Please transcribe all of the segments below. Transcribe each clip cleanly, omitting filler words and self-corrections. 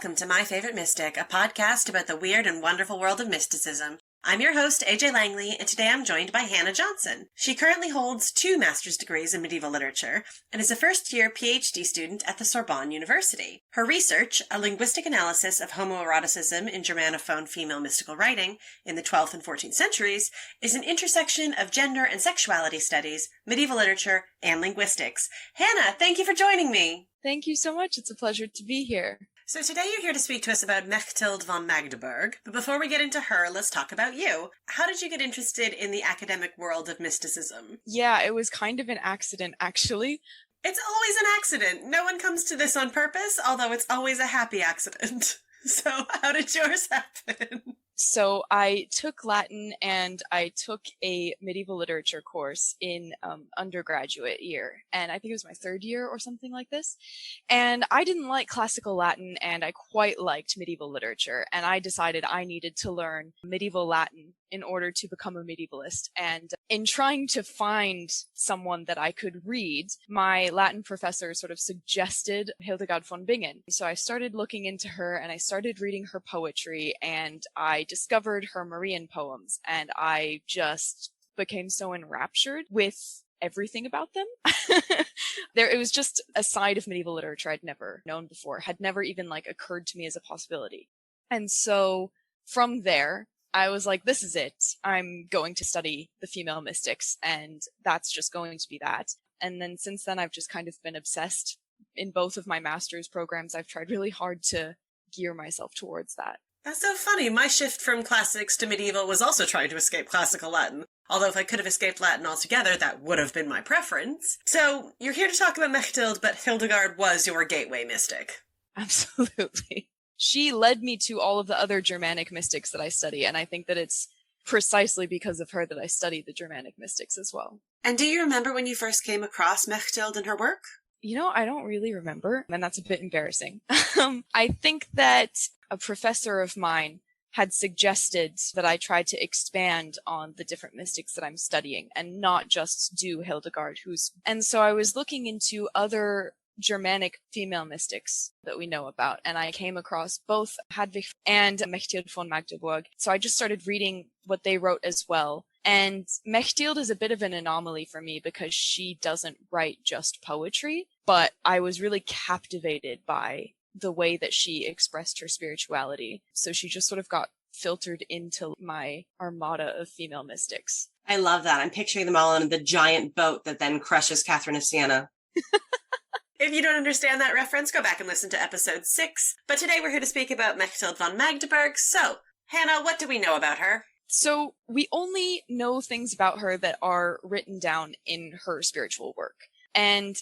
Welcome to My Favorite Mystic, a podcast about the weird and wonderful world of mysticism. I'm your host, AJ Langley, and today I'm joined by Hannah Johnson. She currently holds 2 master's degrees in medieval literature and is a first-year PhD student at the Sorbonne University. Her research, a linguistic analysis of homoeroticism in Germanophone female mystical writing in the 12th and 14th centuries, is an intersection of gender and sexuality studies, medieval literature, and linguistics. Hannah, thank you for joining me. Thank you so much. It's a pleasure to be here. So today you're here to speak to us about Mechthild von Magdeburg, but before we get into her, let's talk about you. How did you get interested in the academic world of mysticism? Yeah, it was kind of an accident, actually. It's always an accident. No one comes to this on purpose, although it's always a happy accident. So how did yours happen? So I took Latin and I took a medieval literature course in undergraduate year. And I think it was my 3rd year or something like this. And I didn't like classical Latin and I quite liked medieval literature. And I decided I needed to learn medieval Latin in order to become a medievalist. And in trying to find someone that I could read, my Latin professor sort of suggested Hildegard von Bingen. So I started looking into her and I started reading her poetry and I discovered her Marian poems and I just became so enraptured with everything about them. It was just a side of medieval literature I'd never known before, had never even occurred to me as a possibility. And so from there, I was like, this is it. I'm going to study the female mystics, and that's just going to be that. And then since then, I've just kind of been obsessed. In both of my master's programs, I've tried really hard to gear myself towards that. That's so funny. My shift from classics to medieval was also trying to escape classical Latin. Although if I could have escaped Latin altogether, that would have been my preference. So you're here to talk about Mechthild, but Hildegard was your gateway mystic. Absolutely. She led me to all of the other Germanic mystics that I study, and I think that it's precisely because of her that I study the Germanic mystics as well. And do you remember when you first came across Mechthild and her work? I don't really remember, and that's a bit embarrassing. I think that a professor of mine had suggested that I try to expand on the different mystics that I'm studying and not just do Hildegard. And so I was looking into other Germanic female mystics that we know about, and I came across both Hedwig and Mechthild von Magdeburg. So I just started reading what they wrote as well. And Mecththild is a bit of an anomaly for me because she doesn't write just poetry, but I was really captivated by the way that she expressed her spirituality. So she just sort of got filtered into my armada of female mystics. I love that. I'm picturing them all on the giant boat that then crushes Catherine of Siena. If you don't understand that reference, go back and listen to episode 6. But today we're here to speak about Mechthild von Magdeburg. So, Hannah, what do we know about her? So we only know things about her that are written down in her spiritual work. And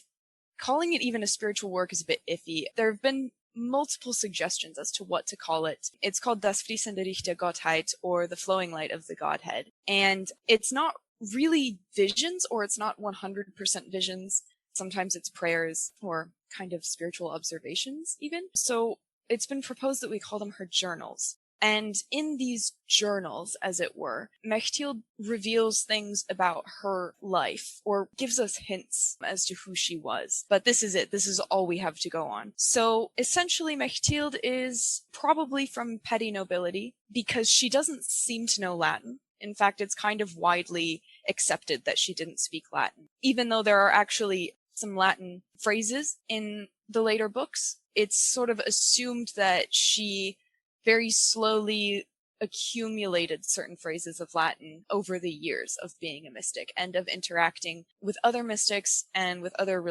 calling it even a spiritual work is a bit iffy. There have been multiple suggestions as to what to call it. It's called Das fließende Licht der Gottheit, or the flowing light of the Godhead. And it's not really visions, or it's not 100% visions. Sometimes it's prayers or kind of spiritual observations even. So it's been proposed that we call them her journals. And in these journals, as it were, Mechthild reveals things about her life or gives us hints as to who she was. But this is it. This is all we have to go on. So essentially, Mechthild is probably from petty nobility because she doesn't seem to know Latin. In fact, it's kind of widely accepted that she didn't speak Latin. Even though there are actually some Latin phrases in the later books, it's sort of assumed that she very slowly accumulated certain phrases of Latin over the years of being a mystic and of interacting with other mystics and with other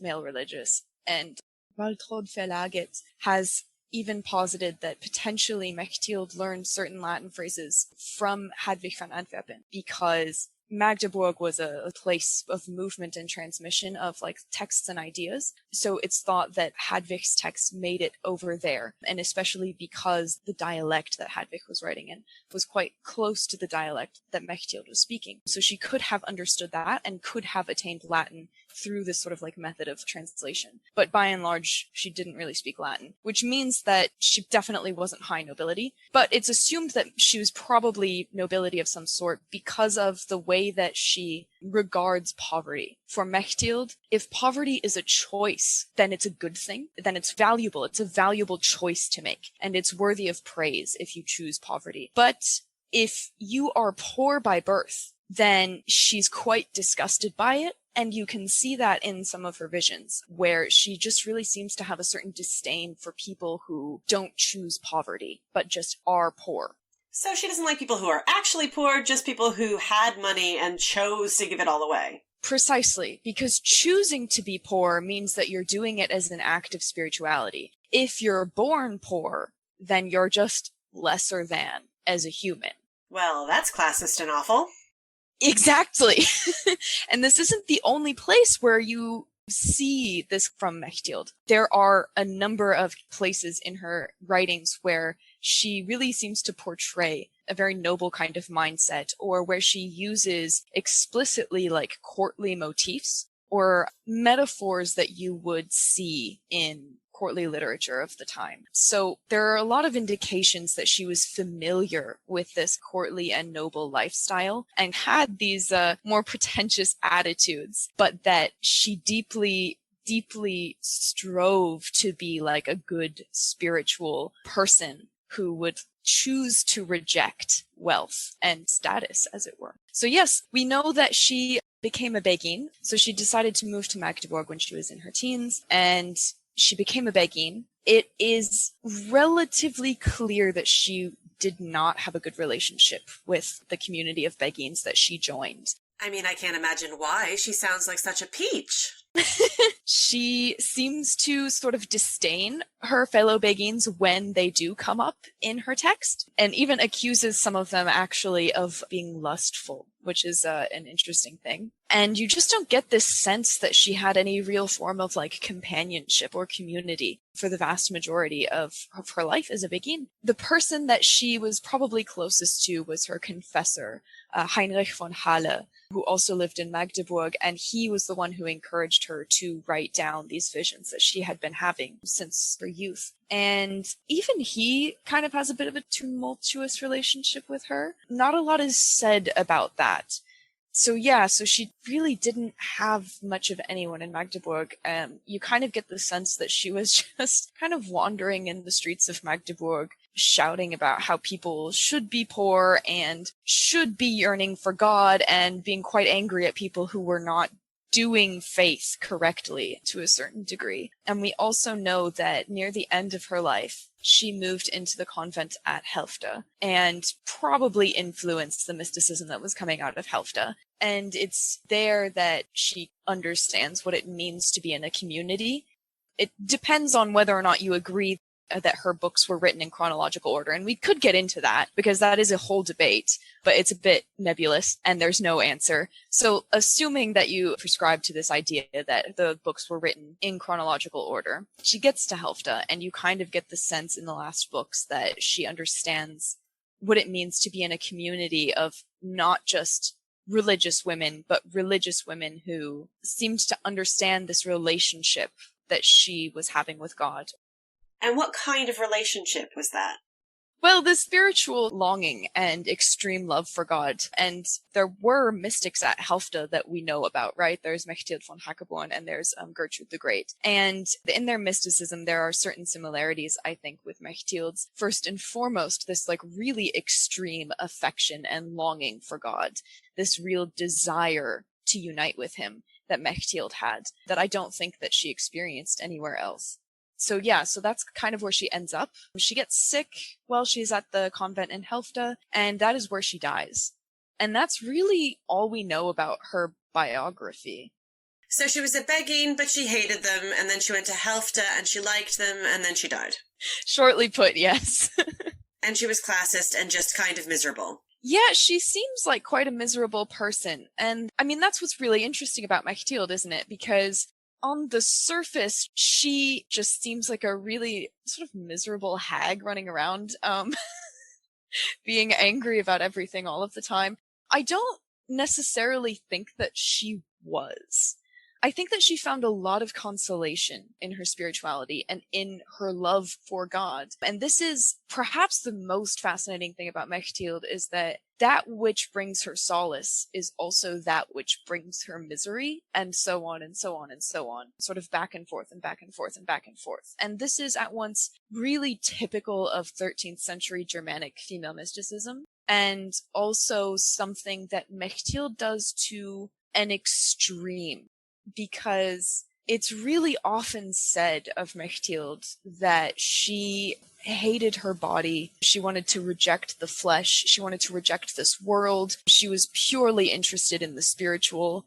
male religious. And Waltraud Verlaget has even posited that potentially Mechthild learned certain Latin phrases from Hedwig van Antwerpen because Magdeburg was a place of movement and transmission of texts and ideas. So it's thought that Hedwig's text made it over there. And especially because the dialect that Hedwig was writing in was quite close to the dialect that Mechthild was speaking. So she could have understood that and could have attained Latin through this sort of like method of translation. But by and large, she didn't really speak Latin, which means that she definitely wasn't high nobility. But it's assumed that she was probably nobility of some sort because of the way that she regards poverty. For Mechthild, if poverty is a choice, then it's a good thing, then it's valuable. It's a valuable choice to make, and it's worthy of praise if you choose poverty. But if you are poor by birth, then she's quite disgusted by it. And you can see that in some of her visions, where she just really seems to have a certain disdain for people who don't choose poverty, but just are poor. So she doesn't like people who are actually poor, just people who had money and chose to give it all away. Precisely, because choosing to be poor means that you're doing it as an act of spirituality. If you're born poor, then you're just lesser than as a human. Well, that's classist and awful. Exactly. And this isn't the only place where you see this from Mechthild. There are a number of places in her writings where she really seems to portray a very noble kind of mindset, or where she uses explicitly like courtly motifs or metaphors that you would see in courtly literature of the time. So there are a lot of indications that she was familiar with this courtly and noble lifestyle and had these more pretentious attitudes, but that she deeply strove to be like a good spiritual person who would choose to reject wealth and status, as it were. So yes, we know that she became a beguine. So she decided to move to Magdeburg when she was in her teens, and she became a beguine. It is relatively clear that she did not have a good relationship with the community of beguines that she joined. I mean, I can't imagine why. She sounds like such a peach. She seems to sort of disdain her fellow beguines when they do come up in her text, and even accuses some of them actually of being lustful, which is an interesting thing. And you just don't get this sense that she had any real form of like companionship or community for the vast majority of her life as a beguine. The person that she was probably closest to was her confessor, Heinrich von Halle, who also lived in Magdeburg, and he was the one who encouraged her to write down these visions that she had been having since her youth. And even he kind of has a bit of a tumultuous relationship with her. Not a lot is said about that. So she really didn't have much of anyone in Magdeburg. You kind of get the sense that she was just kind of wandering in the streets of Magdeburg, shouting about how people should be poor and should be yearning for God, and being quite angry at people who were not doing faith correctly to a certain degree. And we also know that near the end of her life, she moved into the convent at Helfta and probably influenced the mysticism that was coming out of Helfta. And it's there that she understands what it means to be in a community. It depends on whether or not you agree that her books were written in chronological order. And we could get into that because that is a whole debate, but it's a bit nebulous and there's no answer. So assuming that you prescribe to this idea that the books were written in chronological order, she gets to Helfta and you kind of get the sense in the last books that she understands what it means to be in a community of not just religious women, but religious women who seemed to understand this relationship that she was having with God. And what kind of relationship was that? Well, the spiritual longing and extreme love for God. And there were mystics at Helfta that we know about, right? There's Mechthild von Magdeburg and there's Gertrude the Great. And in their mysticism, there are certain similarities, I think, with Mechthild's. First and foremost, this like really extreme affection and longing for God, this real desire to unite with him that Mechthild had, that I don't think that she experienced anywhere else. So that's kind of where she ends up. She gets sick while she's at the convent in Helfta, and that is where she dies. And that's really all we know about her biography. So she was a beguine, but she hated them, and then she went to Helfta, and she liked them, and then she died. Shortly put, yes. And she was classist and just kind of miserable. Yeah, she seems like quite a miserable person. And I mean, that's what's really interesting about Mechthild, isn't it? Because on the surface, she just seems like a really sort of miserable hag running around, being angry about everything all of the time. I don't necessarily think that she was. I think that she found a lot of consolation in her spirituality and in her love for God. And this is perhaps the most fascinating thing about Mechthild, is that that which brings her solace is also that which brings her misery, and so on and so on and so on, sort of back and forth and back and forth and back and forth. And this is at once really typical of 13th century Germanic female mysticism, and also something that Mechthild does to an extreme, because it's really often said of Mechthild that she hated her body. She wanted to reject the flesh. She wanted to reject this world. She was purely interested in the spiritual.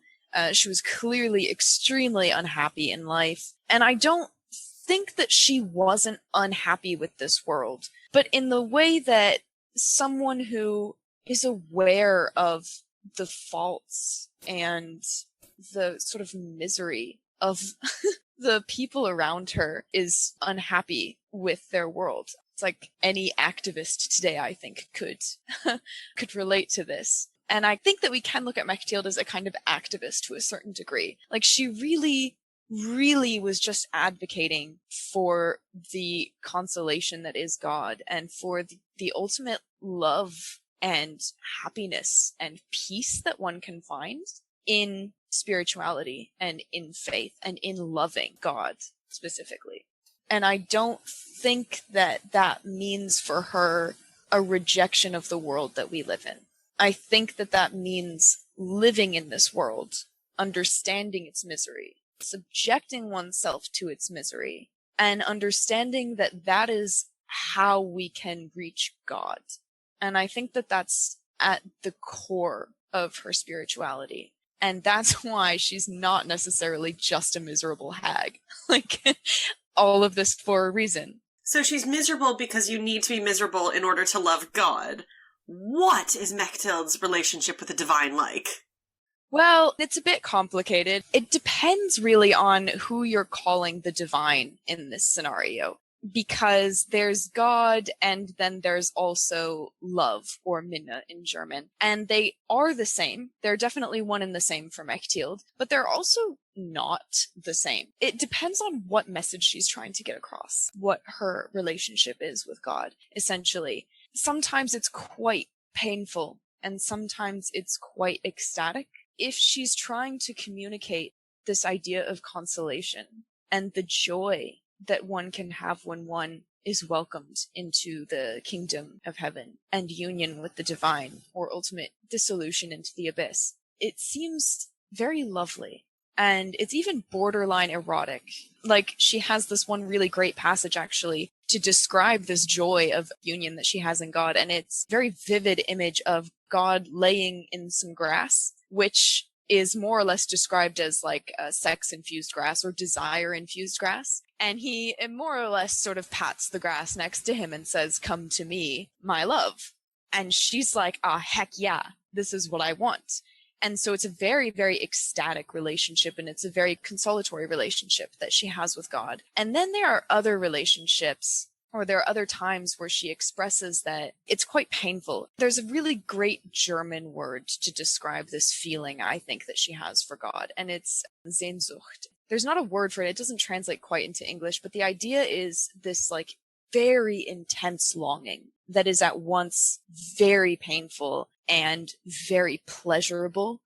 She was clearly extremely unhappy in life. And I don't think that she wasn't unhappy with this world, but in the way that someone who is aware of the faults and the sort of misery of the people around her is unhappy with their world. It's like any activist today, I think, could relate to this. And I think that we can look at Mechthild as a kind of activist to a certain degree. Like, she really, really was just advocating for the consolation that is God, and for the ultimate love and happiness and peace that one can find in spirituality and in faith and in loving God specifically. And I don't think that that means for her a rejection of the world that we live in. I think that that means living in this world, understanding its misery, subjecting oneself to its misery, and understanding that that is how we can reach God. And I think that that's at the core of her spirituality. And that's why she's not necessarily just a miserable hag. Like, all of this for a reason. So she's miserable because you need to be miserable in order to love God. What is Mechthild's relationship with the divine like? Well, it's a bit complicated. It depends really on who you're calling the divine in this scenario. Because there's God, and then there's also love, or Minna in German. And they are the same. They're definitely one and the same for Mechthild, but they're also not the same. It depends on what message she's trying to get across, what her relationship is with God, essentially. Sometimes it's quite painful, and sometimes it's quite ecstatic. If she's trying to communicate this idea of consolation and the joy that one can have when one is welcomed into the kingdom of heaven and union with the divine, or ultimate dissolution into the abyss, it seems very lovely. And it's even borderline erotic. Like, she has this one really great passage, actually, to describe this joy of union that she has in God. And it's a very vivid image of God laying in some grass, which is more or less described as like sex-infused grass or desire-infused grass. And he more or less sort of pats the grass next to him and says, "Come to me, my love." And she's like, "Ah, heck yeah, this is what I want." And so it's a very, very ecstatic relationship, and it's a very consolatory relationship that she has with God. And then there are other relationships, or there are other times where she expresses that it's quite painful. There's a really great German word to describe this feeling, I think, that she has for God, and it's Sehnsucht. There's not a word for it. It doesn't translate quite into English, but the idea is this like very intense longing that is at once very painful and very pleasurable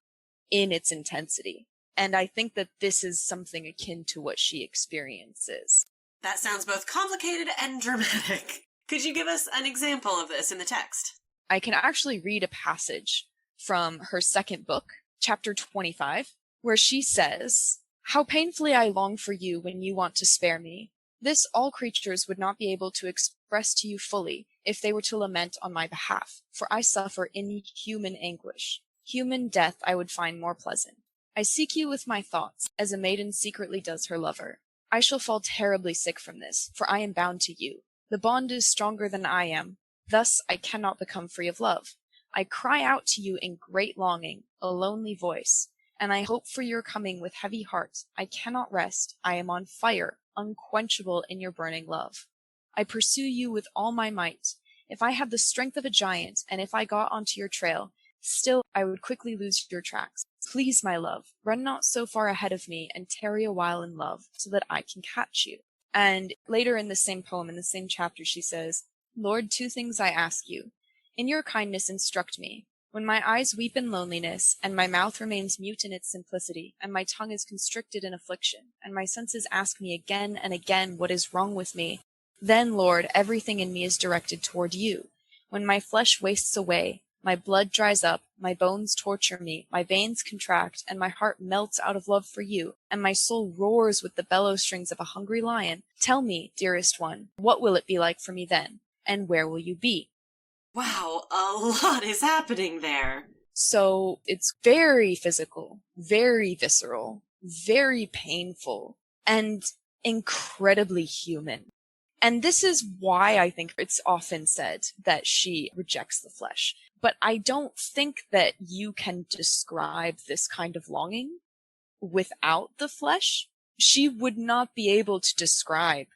in its intensity. And I think that this is something akin to what she experiences. That sounds both complicated and dramatic. Could you give us an example of this in the text? I can actually read a passage from her second book, chapter 25, where she says, "How painfully I long for you when you want to spare me. This all creatures would not be able to express to you fully if they were to lament on my behalf, for I suffer inhuman anguish. Human death I would find more pleasant. I seek you with my thoughts, as a maiden secretly does her lover. I shall fall terribly sick from this, for I am bound to you. The bond is stronger than I am. Thus I cannot become free of love. I cry out to you in great longing, a lonely voice, and I hope for your coming with heavy heart. I cannot rest. I am on fire, unquenchable in your burning love. I pursue you with all my might. If I had the strength of a giant, and if I got onto your trail, still I would quickly lose your tracks. Please, my love, run not so far ahead of me, and tarry a while in love, so that I can catch you. And later in the same poem, in the same chapter, she says, Lord, 2 things I ask you. In your kindness instruct me. When my eyes weep in loneliness, and my mouth remains mute in its simplicity, and my tongue is constricted in affliction, and my senses ask me again and again what is wrong with me, then, Lord, everything in me is directed toward you. When my flesh wastes away, my blood dries up, my bones torture me, my veins contract, and my heart melts out of love for you, and my soul roars with the bellow strings of a hungry lion. Tell me, dearest one, what will it be like for me then, and where will you be? Wow, a lot is happening there. So it's very physical, very visceral, very painful, and incredibly human. And this is why I think it's often said that she rejects the flesh. But I don't think that you can describe this kind of longing without the flesh. She would not be able to describe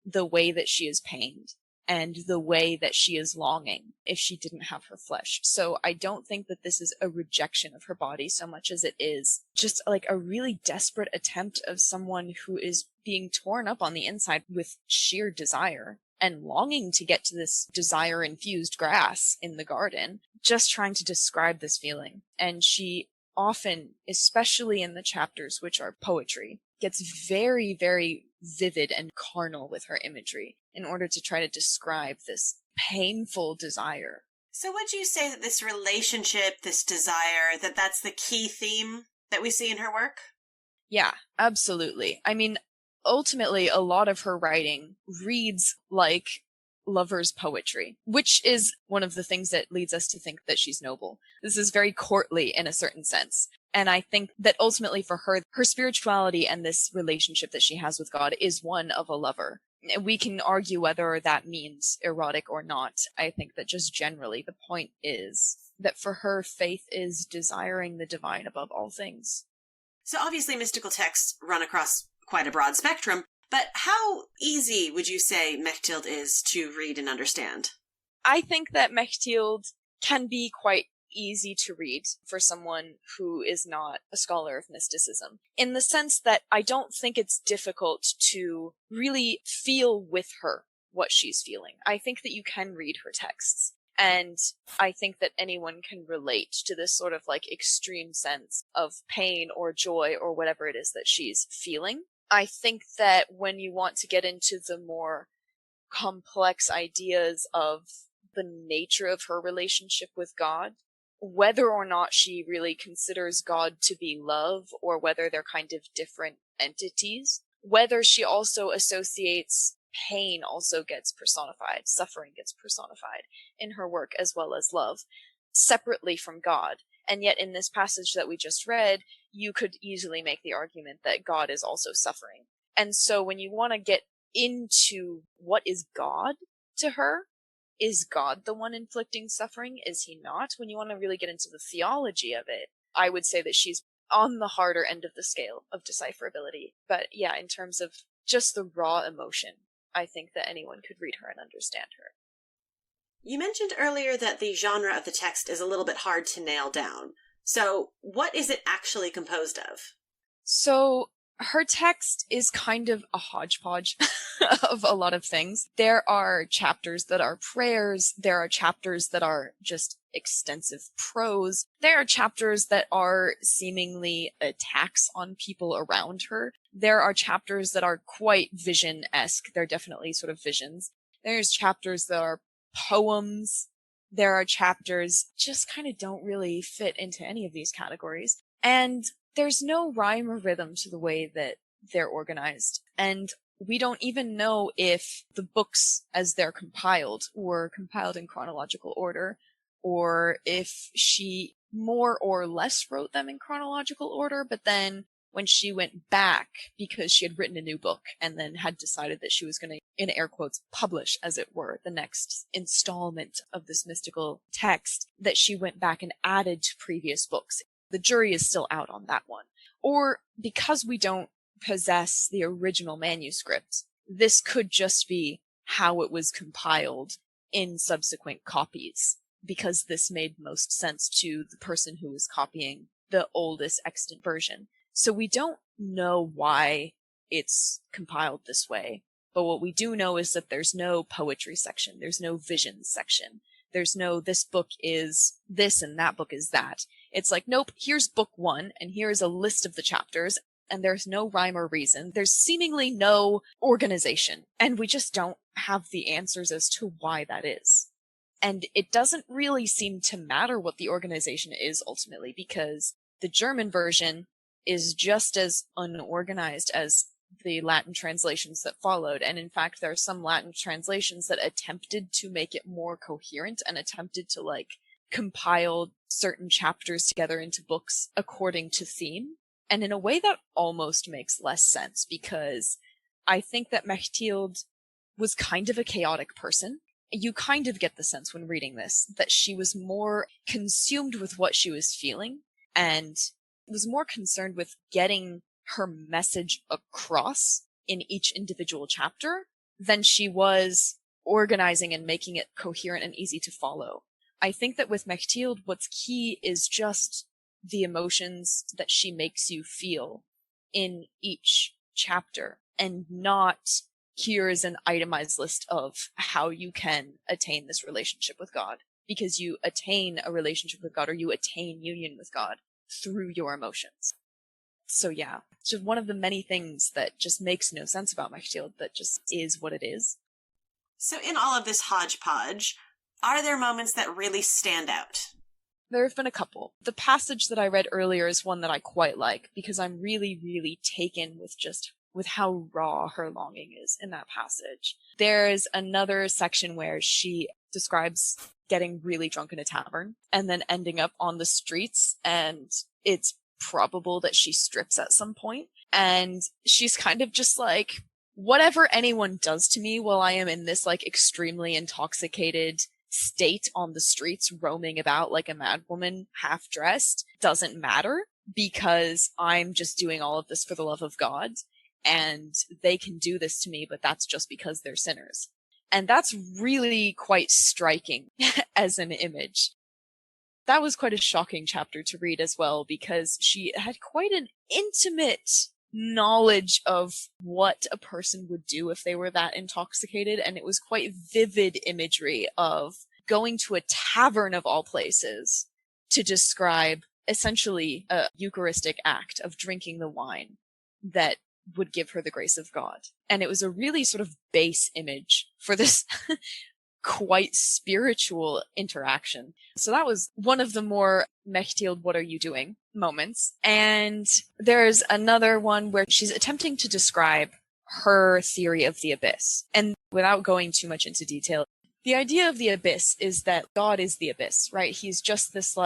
the way that she is pained and the way that she is longing if she didn't have her flesh. So I don't think that this is a rejection of her body so much as it is just like a really desperate attempt of someone who is being torn up on the inside with sheer desire and longing to get to this desire-infused grass in the garden, just trying to describe this feeling. And she often, especially in the chapters which are poetry, gets very, very vivid and carnal with her imagery in order to try to describe this painful desire. So would you say that this relationship, this desire, that's the key theme that we see in her work? Yeah, absolutely. I mean, ultimately, a lot of her writing reads like lover's poetry, which is one of the things that leads us to think that she's noble. This is very courtly in a certain sense. And I think that ultimately for her, her spirituality and this relationship that she has with God is one of a lover. We can argue whether that means erotic or not. I think that just generally the point is that for her, faith is desiring the divine above all things. So obviously mystical texts run across quite a broad spectrum, but how easy would you say Mechthild is to read and understand? I think that Mechthild can be quite easy to read for someone who is not a scholar of mysticism, in the sense that I don't think it's difficult to really feel with her what she's feeling. I think that you can read her texts, and I think that anyone can relate to this sort of like extreme sense of pain or joy or whatever it is that she's feeling. I think that when you want to get into the more complex ideas of the nature of her relationship with God, whether or not she really considers God to be love or whether they're kind of different entities, whether she also associates pain also gets personified, suffering gets personified in her work as well as love, separately from God. And yet in this passage that we just read, you could easily make the argument that God is also suffering. And so when you want to get into what is God to her, is God the one inflicting suffering? Is he not? When you want to really get into the theology of it, I would say that she's on the harder end of the scale of decipherability. But yeah, in terms of just the raw emotion, I think that anyone could read her and understand her. You mentioned earlier that the genre of the text is a little bit hard to nail down. So what is it actually composed of? So her text is kind of a hodgepodge of a lot of things. There are chapters that are prayers. There are chapters that are just extensive prose. There are chapters that are seemingly attacks on people around her. There are chapters that are quite vision-esque. They're definitely sort of visions. There's chapters that are poems. There are chapters just kind of don't really fit into any of these categories. And there's no rhyme or rhythm to the way that they're organized. And we don't even know if the books as they're compiled were compiled in chronological order, or if she more or less wrote them in chronological order, but then when she went back, because she had written a new book and then had decided that she was going to, in air quotes, publish, as it were, the next installment of this mystical text, that she went back and added to previous books. The jury is still out on that one. Or because we don't possess the original manuscript, this could just be how it was compiled in subsequent copies, because this made most sense to the person who was copying the oldest extant version. So we don't know why it's compiled this way. But what we do know is that there's no poetry section. There's no visions section. There's no, this book is this and that book is that. It's like, nope, here's book 1 and here's a list of the chapters and there's no rhyme or reason. There's seemingly no organization and we just don't have the answers as to why that is. And it doesn't really seem to matter what the organization is ultimately, because the German version is just as unorganized as the Latin translations that followed. And in fact, there are some Latin translations that attempted to make it more coherent and attempted to compile certain chapters together into books according to theme. And in a way that almost makes less sense, because I think that Mechthild was kind of a chaotic person. You kind of get the sense when reading this that she was more consumed with what she was feeling and was more concerned with getting her message across in each individual chapter than she was organizing and making it coherent and easy to follow. I think that with Mechthild, what's key is just the emotions that she makes you feel in each chapter, and not here's an itemized list of how you can attain this relationship with God, because you attain a relationship with God, or you attain union with God through your emotions. So yeah, it's just one of the many things that just makes no sense about Mechthild, that just is what it is. So in all of this hodgepodge, are there moments that really stand out? There have been a couple. The passage that I read earlier is one that I quite like, because I'm really, really taken with how raw her longing is in that passage. There's another section where she describes getting really drunk in a tavern and then ending up on the streets, and it's probable that she strips at some point, and she's kind of just like, whatever anyone does to me while I am in this extremely intoxicated state on the streets roaming about like a madwoman half dressed doesn't matter, because I'm just doing all of this for the love of God, and they can do this to me, but that's just because they're sinners. And that's really quite striking as an image. That was quite a shocking chapter to read as well, because she had quite an intimate knowledge of what a person would do if they were that intoxicated, and it was quite vivid imagery of going to a tavern of all places to describe essentially a Eucharistic act of drinking the wine that would give her the grace of God. And it was a really sort of base image for this quite spiritual interaction. So that was one of the more Mechthild, what are you doing moments. And there's another one where she's attempting to describe her theory of the abyss. And without going too much into detail, the idea of the abyss is that God is the abyss, right? He's just this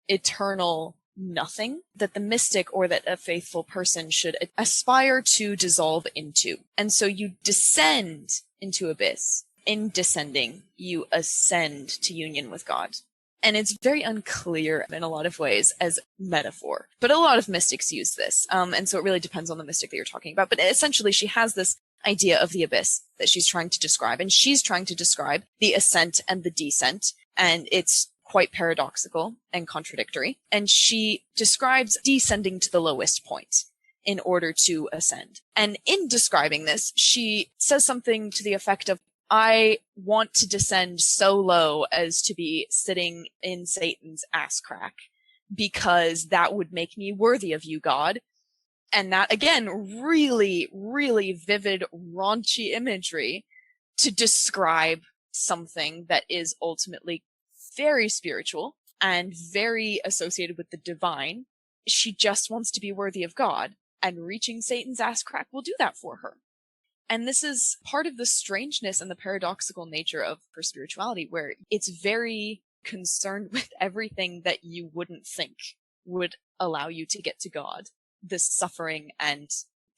eternal nothing that the mystic or that a faithful person should aspire to dissolve into. And so you descend into abyss. In descending, you ascend to union with God. And it's very unclear in a lot of ways as metaphor. But a lot of mystics use this. And so it really depends on the mystic that you're talking about. But essentially, she has this idea of the abyss that she's trying to describe. And she's trying to describe the ascent and the descent. And it's quite paradoxical and contradictory. And she describes descending to the lowest point in order to ascend. And in describing this, she says something to the effect of, I want to descend so low as to be sitting in Satan's ass crack, because that would make me worthy of you, God. And that, again, really, really vivid, raunchy imagery to describe something that is ultimately very spiritual and very associated with the divine. She just wants to be worthy of God, and reaching Satan's ass crack will do that for her. And this is part of the strangeness and the paradoxical nature of her spirituality, where it's very concerned with everything that you wouldn't think would allow you to get to God. This suffering and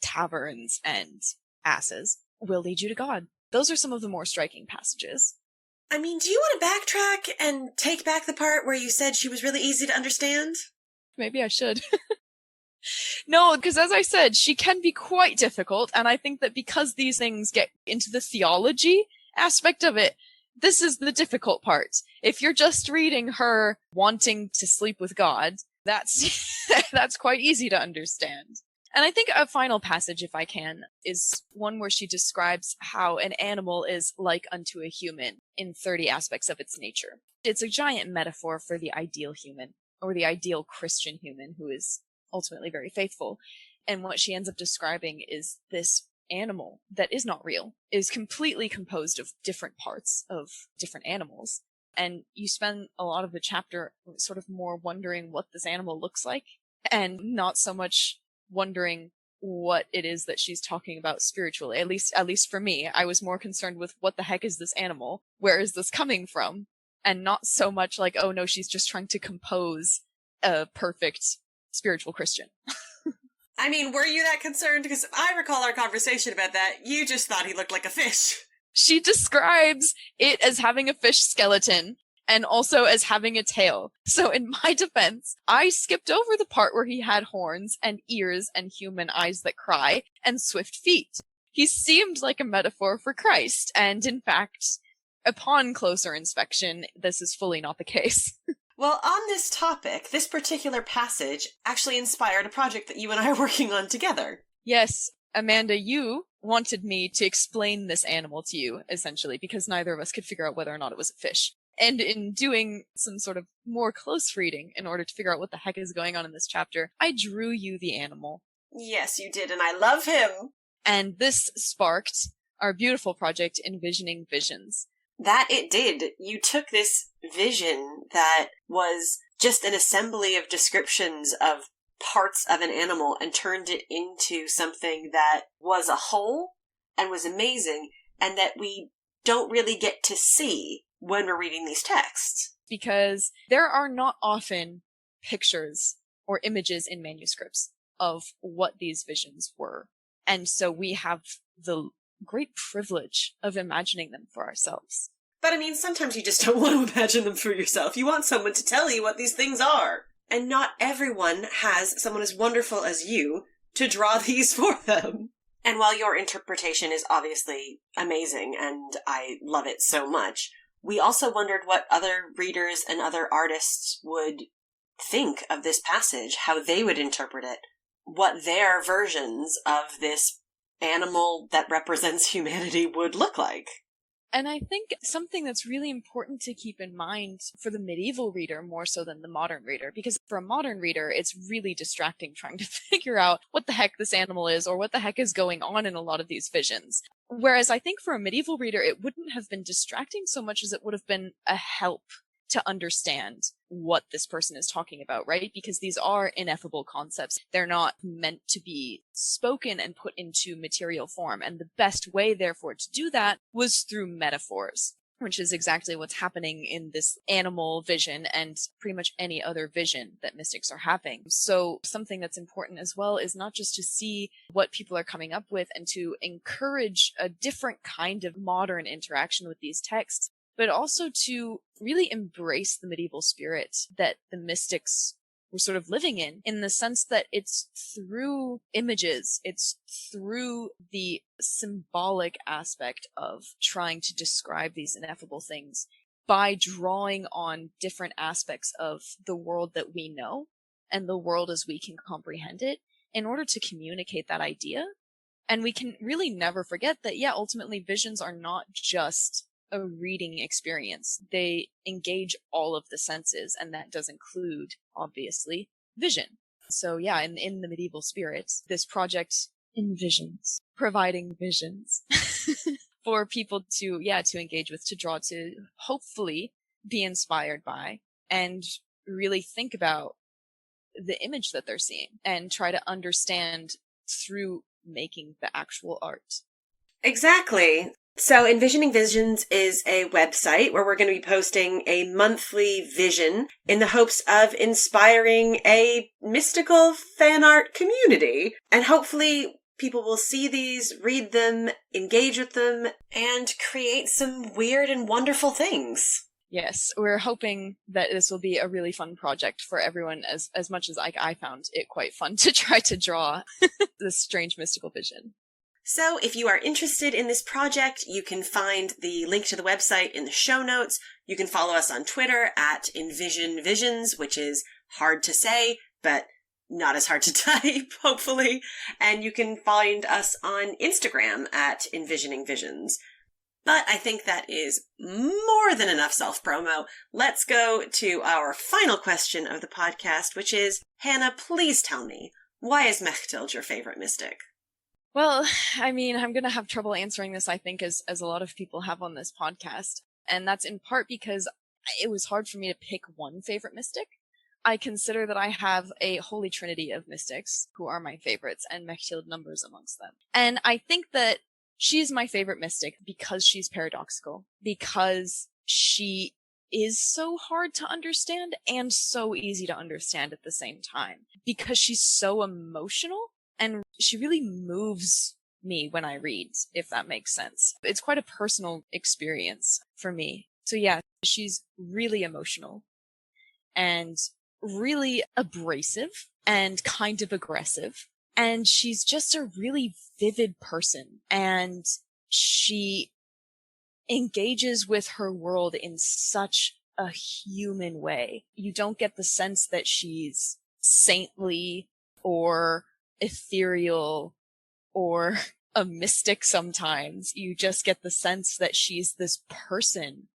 taverns and asses will lead you to God. Those are some of the more striking passages. I mean, do you want to backtrack and take back the part where you said she was really easy to understand? Maybe I should. No, because as I said, she can be quite difficult, and I think that because these things get into the theology aspect of it, this is the difficult part. If you're just reading her wanting to sleep with God, That's that's quite easy to understand. And I think a final passage, if I can, is one where she describes how an animal is like unto a human in 30 aspects of its nature. It's a giant metaphor for the ideal human, or the ideal Christian human who is ultimately very faithful. And what she ends up describing is this animal that is not real, is completely composed of different parts of different animals. And you spend a lot of the chapter sort of more wondering what this animal looks like, and not so much wondering what it is that she's talking about spiritually. At least for me, I was more concerned with what the heck is this animal? Where is this coming from? And not so much like, oh no, she's just trying to compose a perfect spiritual Christian. I mean, were you that concerned? Because I recall our conversation about that. You just thought he looked like a fish. She describes it as having a fish skeleton and also as having a tail. So in my defense, I skipped over the part where he had horns and ears and human eyes that cry and swift feet. He seemed like a metaphor for Christ, and in fact, upon closer inspection, this is fully not the case. Well, on this topic, this particular passage actually inspired a project that you and I are working on together. Yes, Amanda, you wanted me to explain this animal to you, essentially, because neither of us could figure out whether or not it was a fish. And in doing some sort of more close reading in order to figure out what the heck is going on in this chapter, I drew you the animal. Yes, you did, and I love him. And this sparked our beautiful project, Envisioning Visions. That it did. You took this vision that was just an assembly of descriptions of parts of an animal and turned it into something that was a whole and was amazing, and that we don't really get to see when we're reading these texts. Because there are not often pictures or images in manuscripts of what these visions were. And so we have the great privilege of imagining them for ourselves. But I mean, sometimes you just don't want to imagine them for yourself. You want someone to tell you what these things are. And not everyone has someone as wonderful as you to draw these for them. And while your interpretation is obviously amazing, and I love it so much, we also wondered what other readers and other artists would think of this passage, how they would interpret it, what their versions of this animal that represents humanity would look like. And I think something that's really important to keep in mind for the medieval reader more so than the modern reader, because for a modern reader, it's really distracting trying to figure out what the heck this animal is or what the heck is going on in a lot of these visions. Whereas I think for a medieval reader, it wouldn't have been distracting so much as it would have been a help to understand what this person is talking about, right? Because these are ineffable concepts. They're not meant to be spoken and put into material form. And the best way, therefore, to do that was through metaphors, which is exactly what's happening in this animal vision and pretty much any other vision that mystics are having. So something that's important as well is not just to see what people are coming up with and to encourage a different kind of modern interaction with these texts, but also to really embrace the medieval spirit that the mystics were sort of living in the sense that it's through images, it's through the symbolic aspect of trying to describe these ineffable things by drawing on different aspects of the world that we know and the world as we can comprehend it in order to communicate that idea. And we can really never forget that, yeah, ultimately visions are not just a reading experience. They engage all of the senses, and that does include, obviously, vision. So yeah, in the medieval spirit, this project envisions providing visions for people to engage with, to draw, to hopefully be inspired by, and really think about the image that they're seeing and try to understand through making the actual art. Exactly. So Envisioning Visions is a website where we're going to be posting a monthly vision in the hopes of inspiring a mystical fan art community. And hopefully people will see these, read them, engage with them, and create some weird and wonderful things. Yes, we're hoping that this will be a really fun project for everyone, as much as I found it quite fun to try to draw this strange mystical vision. So if you are interested in this project, you can find the link to the website in the show notes. You can follow us on Twitter at Envision Visions, which is hard to say, but not as hard to type, hopefully. And you can find us on Instagram at Envisioning Visions. But I think that is more than enough self-promo. Let's go to our final question of the podcast, which is, Hannah, please tell me, why is Mechthild your favorite mystic? Well, I mean, I'm going to have trouble answering this, I think, as a lot of people have on this podcast. And that's in part because it was hard for me to pick one favorite mystic. I consider that I have a holy trinity of mystics who are my favorites, and Mechthild numbers amongst them. And I think that she's my favorite mystic because she's paradoxical, because she is so hard to understand and so easy to understand at the same time, because she's so emotional and she really moves me when I read, if that makes sense. It's quite a personal experience for me. So yeah, she's really emotional and really abrasive and kind of aggressive. And she's just a really vivid person, and she engages with her world in such a human way. You don't get the sense that she's saintly or ethereal or a mystic sometimes. You just get the sense that she's this person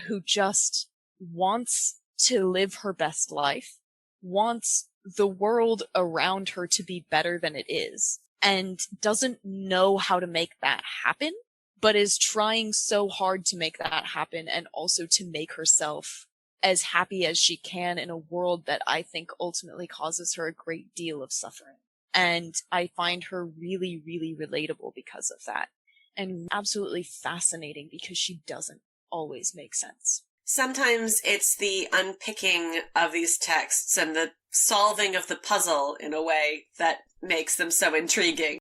who just wants to live her best life, wants the world around her to be better than it is, and doesn't know how to make that happen, but is trying so hard to make that happen and also to make herself as happy as she can in a world that I think ultimately causes her a great deal of suffering. And I find her really, really relatable because of that, and absolutely fascinating because she doesn't always make sense. Sometimes it's the unpicking of these texts and the solving of the puzzle in a way that makes them so intriguing.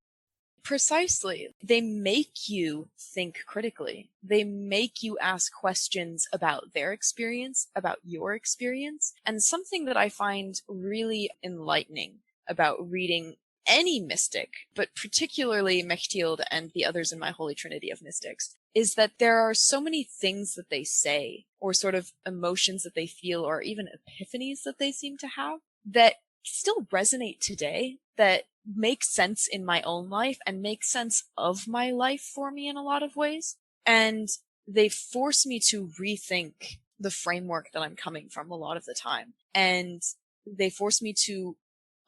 Precisely. They make you think critically. They make you ask questions about their experience, about your experience. And something that I find really enlightening about reading any mystic, but particularly Mechthild and the others in my Holy Trinity of mystics, is that there are so many things that they say, or sort of emotions that they feel, or even epiphanies that they seem to have, that still resonate today, that make sense in my own life and make sense of my life for me in a lot of ways. And they force me to rethink the framework that I'm coming from a lot of the time. And they force me to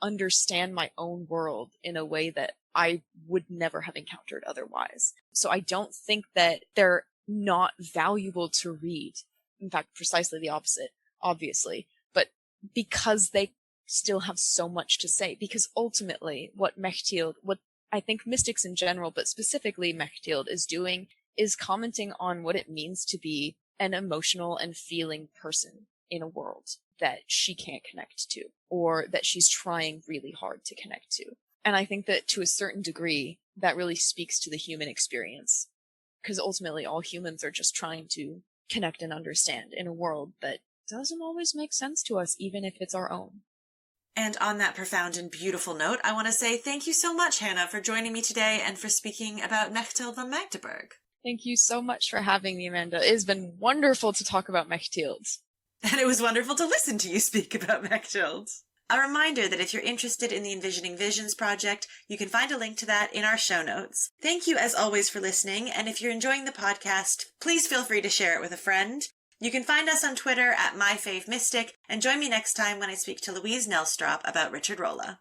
understand my own world in a way that I would never have encountered otherwise. So I don't think that they're not valuable to read. In fact, precisely the opposite, obviously. But because they still have so much to say, because ultimately what I think mystics in general, but specifically Mechthild, is doing is commenting on what it means to be an emotional and feeling person in a world that she can't connect to, or that she's trying really hard to connect to. And I think that to a certain degree, that really speaks to the human experience, because ultimately all humans are just trying to connect and understand in a world that doesn't always make sense to us, even if it's our own. And on that profound and beautiful note, I want to say thank you so much, Hannah, for joining me today and for speaking about Mechthild von Magdeburg. Thank you so much for having me, Amanda. It has been wonderful to talk about Mechthild. And it was wonderful to listen to you speak about Mechthild. A reminder that if you're interested in the Envisioning Visions project, you can find a link to that in our show notes. Thank you as always for listening, and if you're enjoying the podcast, please feel free to share it with a friend. You can find us on Twitter at MyFaveMystic, and join me next time when I speak to Louise Nelstrop about Richard Rolla.